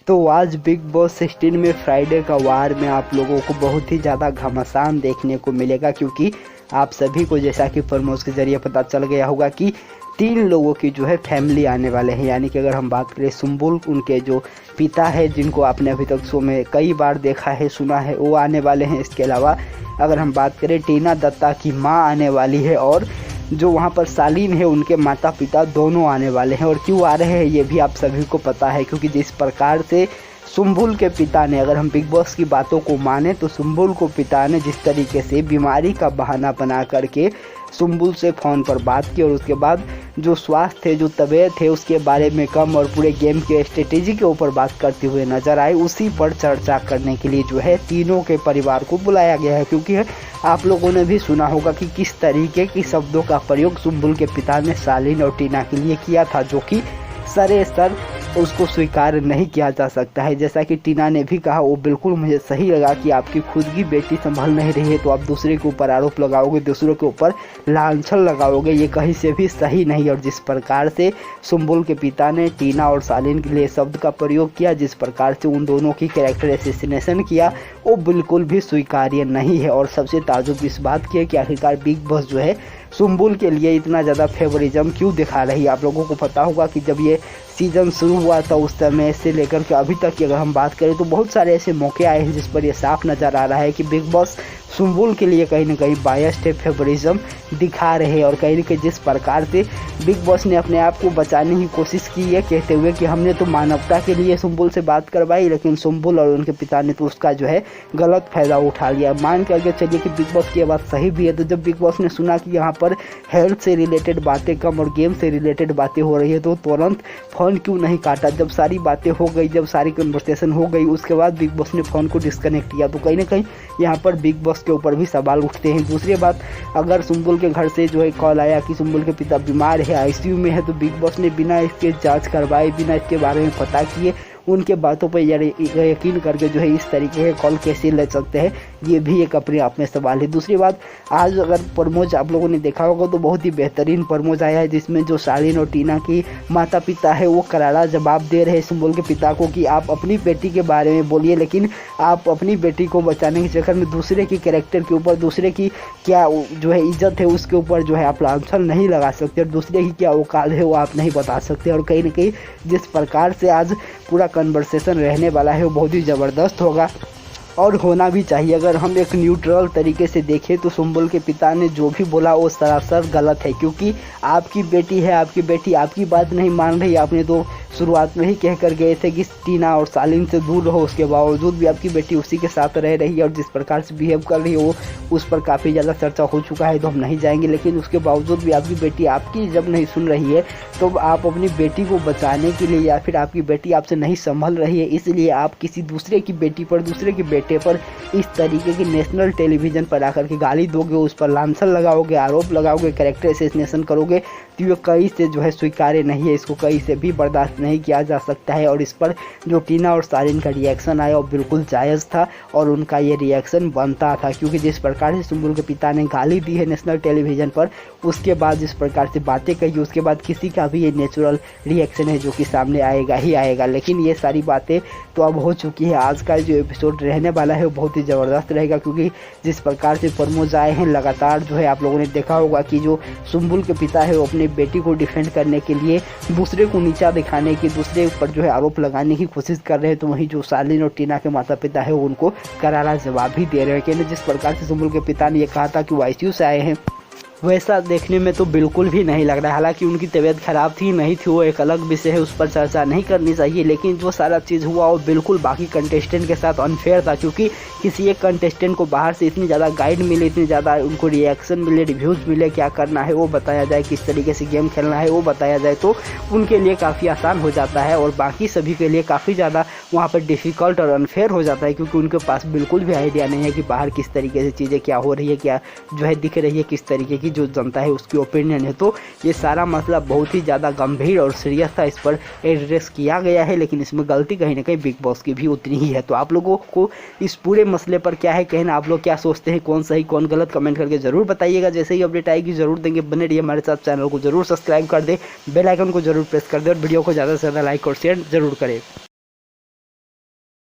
तो आज big boss 16 में फ्राइडे का वार में आप लोगों को बहुत ही ज़्यादा घमासान देखने को मिलेगा, क्योंकि आप सभी को जैसा कि प्रमोश के जरिए पता चल गया होगा कि 3 लोगों की जो है फैमिली आने वाले हैं। यानी कि अगर हम बात करें सुम्बुल, उनके जो पिता है जिनको आपने अभी तक शो में कई बार देखा है सुना है, वो आने वाले हैं। इसके अलावा अगर हम बात करें टीना दत्ता की माँ आने वाली है, और जो वहाँ पर सालीन है उनके माता पिता दोनों आने वाले हैं। और क्यों आ रहे हैं ये भी आप सभी को पता है, क्योंकि जिस प्रकार से सुम्बुल के पिता ने, अगर हम बिग बॉस की बातों को माने तो सुम्बुल को पिता ने जिस तरीके से बीमारी का बहाना बना करके सुम्बुल से फ़ोन पर बात की, और उसके बाद जो स्वास्थ्य है, जो तबीयत है, उसके बारे में कम और पूरे गेम के स्ट्रेटेजी के ऊपर बात करते हुए नजर आए, उसी पर चर्चा करने के लिए जो है तीनों के परिवार को बुलाया गया है। क्योंकि आप लोगों ने भी सुना होगा कि किस तरीके की शब्दों का प्रयोग सुम्बुल के पिता ने सालीन और टीना के लिए किया था, जो कि सरेसर उसको स्वीकार नहीं किया जा सकता है। जैसा कि टीना ने भी कहा, वो बिल्कुल मुझे सही लगा कि आपकी खुद की बेटी संभल नहीं रही है तो आप दूसरे के ऊपर आरोप लगाओगे, दूसरों के ऊपर लांछन लगाओगे, ये कहीं से भी सही नहीं। और जिस प्रकार से सुम्बुल के पिता ने टीना और सालीन के लिए शब्द का प्रयोग किया, जिस प्रकार से उन दोनों की कैरेक्टर एसेसिनेशन किया, वो बिल्कुल भी स्वीकार्य नहीं है। और सबसे ताजुब इस बात की है कि आखिरकार बिग बॉस जो है सुम्बुल के लिए इतना ज़्यादा फेवरिज्म क्यों दिखा रही है। आप लोगों को पता होगा कि जब ये सीज़न शुरू हुआ था उस समय से लेकर के अभी तक की अगर हम बात करें तो बहुत सारे ऐसे मौके आए हैं जिस पर यह साफ नज़र आ रहा है कि बिग बॉस सुम्बुल के लिए कहीं ना कहीं बायस्ड है, फेवरिज्म दिखा रहे हैं। और कहीं ना कहीं जिस प्रकार से बिग बॉस ने अपने आप को बचाने की कोशिश की है, कहते हुए कि हमने तो मानवता के लिए सुम्बुल से बात करवाई, लेकिन सुम्बुल और उनके पिता ने तो उसका जो है गलत फायदा उठा लिया। मान के आगे चलिए कि बिग बॉस की बात सही भी है, तो जब बिग बॉस ने सुना कि यहाँ पर हेल्थ से रिलेटेड बातें कम और गेम से रिलेटेड बातें हो रही है, तो तुरंत फ़ोन क्यों नहीं काटा। जब सारी बातें हो गई, जब सारी कन्वर्सेशन हो गई, उसके बाद बिग बॉस ने फ़ोन को डिस्कनेक्ट किया। तो कहीं ना कहीं यहाँ पर बिग बॉस के ऊपर भी सवाल उठते हैं। दूसरी बात, अगर सुम्बुल के घर से जो है कॉल आया कि सुम्बुल के पिता बीमार है, आईसीयू में है, तो बिग बॉस ने बिना इसके जांच करवाए, बिना इसके बारे में पता किए, उनके बातों पर यकीन करके जो है इस तरीके के कॉल कैसे ले सकते हैं, ये भी एक अपने आप में सवाल है। दूसरी बात, आज अगर प्रमोज आप लोगों ने देखा होगा तो बहुत ही बेहतरीन प्रमोज आया है, जिसमें जो सालीन और टीना की माता पिता है वो करारा जवाब दे रहे हैं सुम्बुल के पिता को कि आप अपनी बेटी के बारे में बोलिए, लेकिन आप अपनी बेटी को बचाने के चक्कर में दूसरे की कैरेक्टर के ऊपर, दूसरे की क्या जो है इज्जत है उसके ऊपर जो है आप लांछन नहीं लगा सकते, और दूसरे की क्या औकात है वो आप नहीं बता सकते। और कहीं ना कहीं जिस प्रकार से आज पूरा कन्वर्सेशन रहने वाला है वो बहुत ही ज़बरदस्त होगा, और होना भी चाहिए। अगर हम एक न्यूट्रल तरीके से देखें तो सुम्बुल के पिता ने जो भी बोला वो सरासर गलत है, क्योंकि आपकी बेटी है, आपकी बेटी आपकी बात नहीं मान रही। आपने तो शुरुआत में ही कह कर गए थे कि टीना और सालीन से दूर रहो, उसके बावजूद भी आपकी बेटी उसी के साथ रह रही है, और जिस प्रकार से बिहेव कर रही है वो उस पर काफ़ी ज़्यादा चर्चा हो चुका है, तो हम नहीं जाएंगे। लेकिन उसके बावजूद भी आपकी बेटी आपकी जब नहीं सुन रही है, तो आप अपनी बेटी को बचाने के लिए, या फिर आपकी बेटी आपसे नहीं संभल रही है, इसलिए आप किसी दूसरे की बेटी पर, दूसरे के बेटे पर इस तरीके की नेशनल टेलीविज़न पर आकर के गाली दोगे, उस पर लांछन लगाओगे, आरोप लगाओगे, कैरेक्टर एसेसिनेशन करोगे, तो ये कहीं से जो है स्वीकार्य नहीं है, इसको कहीं से भी बर्दाश्त नहीं किया जा सकता है। और इस पर जो टीना और सालीन का रिएक्शन आया वो बिल्कुल जायज़ था, और उनका ये रिएक्शन बनता था, क्योंकि जिस प्रकार से सुम्बुल के पिता ने गाली दी है नेशनल टेलीविज़न पर, उसके बाद जिस प्रकार से बातें कही, उसके बाद किसी का भी ये नेचुरल रिएक्शन है जो कि सामने आएगा ही आएगा। लेकिन ये सारी बातें तो अब हो चुकी है। आज का जो एपिसोड रहने वाला है वो बहुत ही ज़बरदस्त रहेगा, क्योंकि जिस प्रकार से प्रमोज आए हैं लगातार जो है आप लोगों ने देखा होगा कि जो सुम्बुल के पिता है वो अपने बेटी को डिफेंड करने के लिए दूसरे को नीचा दिखाने की, दूसरे पर जो है आरोप लगाने की कोशिश कर रहे हैं, तो वहीं जो सालीन और टीना के माता पिता है उनको करारा जवाब भी दे रहे हैं। कि जिस प्रकार से सुम्बुल के पिता ने ये कहा था कि वो आईसीयू से आए हैं, वैसा देखने में तो बिल्कुल भी नहीं लग रहा है। हालांकि उनकी तबीयत खराब थी, नहीं थी, वो एक अलग विषय है, उस पर चर्चा नहीं करनी चाहिए। लेकिन जो सारा चीज़ हुआ वो बिल्कुल बाकी कंटेस्टेंट के साथ अनफेयर था, क्योंकि किसी एक कंटेस्टेंट को बाहर से इतनी ज़्यादा गाइड मिले, इतनी ज़्यादा उनको रिएक्शन मिले, रिव्यूज़ मिले, क्या करना है वो बताया जाए, किस तरीके से गेम खेलना है वो बताया जाए, तो उनके लिए काफ़ी आसान हो जाता है, और बाकी सभी के लिए काफ़ी ज़्यादा वहाँ पर डिफ़िकल्ट और अनफेयर हो जाता है, क्योंकि उनके पास बिल्कुल भी आइडिया नहीं है कि बाहर किस तरीके से चीज़ें क्या हो रही है, क्या जो है दिख रही है, किस तरीके की जो जनता है उसकी ओपिनियन है। तो ये सारा मसला बहुत ही ज़्यादा गंभीर और सीरियस था, इस पर एड्रेस किया गया है, लेकिन इसमें गलती कहीं ना कहीं बिग बॉस की भी उतनी ही है। तो आप लोगों को इस पूरे मसले पर क्या है कहना, आप लोग क्या सोचते हैं, कौन सही कौन गलत, कमेंट करके जरूर बताइएगा। जैसे ही अपडेट आएगी जरूर देंगे, बने रहिए हमारे साथ, चैनल को जरूर सब्सक्राइब कर दे, बेल आइकन को जरूर प्रेस कर दे, और वीडियो को ज़्यादा से ज़्यादा लाइक और शेयर जरूर करें।